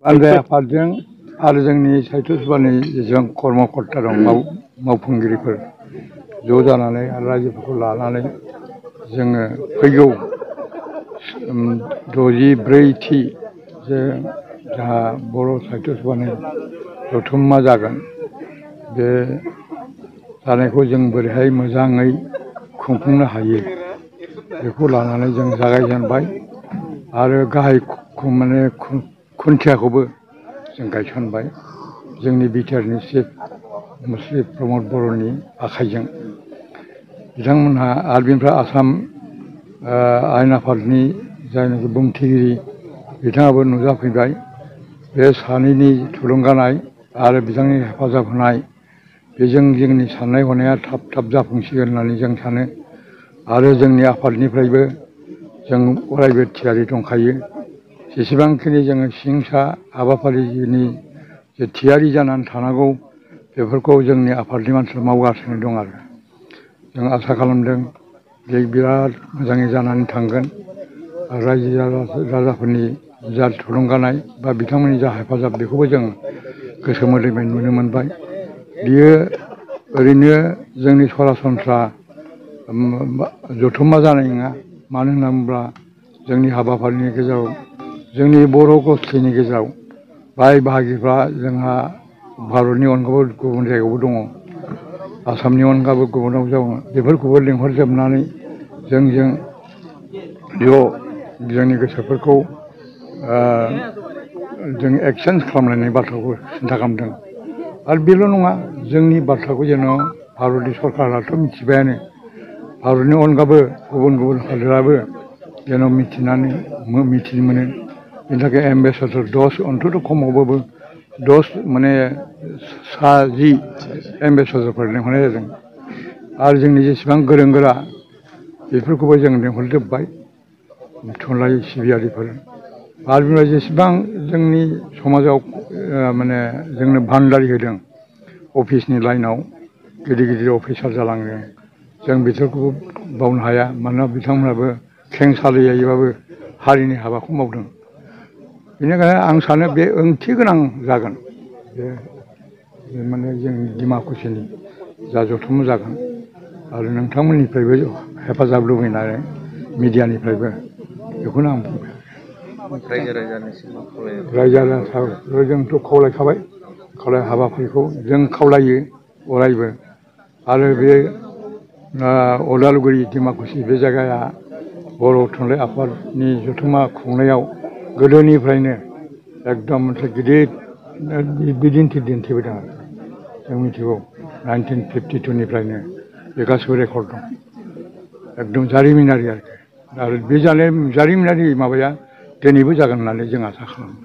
बानजाय आफादजों आरो जोंनि साहित्य सभानि जेसेबां कर्मकर्ता दं मावफुंगिरिफोर ज' जानानै आरो रायजोफोरखौ लानानै जोङो फैगौ 64थि जे जाहा बर' साहित्य सभानि जथुम्मा जागोन बे जानायखौ जों बोरैहाय मोजाङै खुंफुंनो हायो बेखौ लानानै जों जागायजेनबाय आरो गाहाय माने खुन्थियाखौबो जों गायसनबाय जोंनि बिटिआरनि चिफ मुस्रि प्रमद बर'नि आखाइजों बिथांमोनहा आरो बेनिफ्राय आसाम आयेन आफादनि जायनाखि बुंथिगिरि बिथाङाबो नुजाफैबाय बे सानैनि थुलुंगानाय आरो बिथांनि हेफाजाब होनाय बेजों जोंनि साननाय हनाया थाब थाब जाफुंसिगोन होननानै जों सानो आरो जोंनि आफादनिफ्रायबो जों अरायबो थियारि दंखायो जेसेबांखिनि जोङो सिंसा हाबाफारिनि जे थियारि जानानै थानांगौ बेफोरखौ जोंनि आफादनि मानसिफ्रा मावगासिनो दं आरो जों आसा खालामदों बे बिराद मोजाङै जानानै थांगोन आरो रायजो राजाफोरनि जा थुलुंगानाय बा बिथांमोननि जा हेफाजाब बेखौबो जों गोसो मोदोमै नुनो मोनबाय बियो ओरैनो जोंनि सरासनस्रा जथुम्मा जानाय नङा मानो होनना बुङोब्ला जोंनि हाबाफारिनि गेजेराव जोंनि बर' गस्थिनि गेजेराव बाय बाहागिफ्रा जोंहा भारतनि अनगाबो गुबुन जायगायावबो दङ आसामनि अनगाबो गुबुनाव दङ बेफोरखौबो लिंहरजोबनानै जों जोंनि गोसोफोरखौ जों एक्सचेन्ज खालामलायनाय बाथ्राखौ सिन्था खालामदों आरो बेल' नङा जोंनि बाथ्राखौ जेन' भारतनि सरकाराथ' मिथिबायानो भारतनि अनगाबो गुबुन गुबुन हादोराबो जेन' मिथिनो मोनो बेनि थाखाय एम्बेसेडर 10 अन्तत' खमावबाबो 10 माने 10 एम्बेसेडरफोर लिंहरनाय जादों आरो जोंनि जेसेबां गोरों गोरा बेफोरखौबो जों लिंहरजोब्बाय थुनलाइ सिबियारिफोर आरो बेनिफ्राय जेसेबां जोंनि समाजाव माने जोंनो भान्दारि होदों अफिसनि लाइनाव गिदिर गिदिर अफिसार जालांदों जों बिसोरखौबो बावनो हाया मानोना बिथांमोनहाबो खें सालियायैबाबो हारिनि हाबाखौ मावदों बेनिखायनो आं सानो बे ओंथि गोनां जागोन बे माने जोंनि डिमाकुसिनि जा जथुम्मा जागोन आरो नोंथांमोननिफ्रायबो हेफाजाब लुबैनानै मिडियानिफ्रायबो बेखौनो आं बुंबाय रायजो राजाखौ जोंथ' खावलायखाबाय हाबाफारिखौ जों खावलायो अरायबो आरो बे उदालगुरि डिमाकुसि बे जायगाया बर' थुनलाइ आफादनि जथुम्मा खुंनायाव गोदोनिफ्रायनो एकदम मोनसे गिदिर बिदिन्थि दिन्थिबोदों जों मिथिगौ 1952निफ्रायनो बे गासिबो रेकर्ड दं एकदम जारिमिनारि आरो बे जारिमिनारि माबाया दिनैबो जागोन होननानै जों आसा खालामो।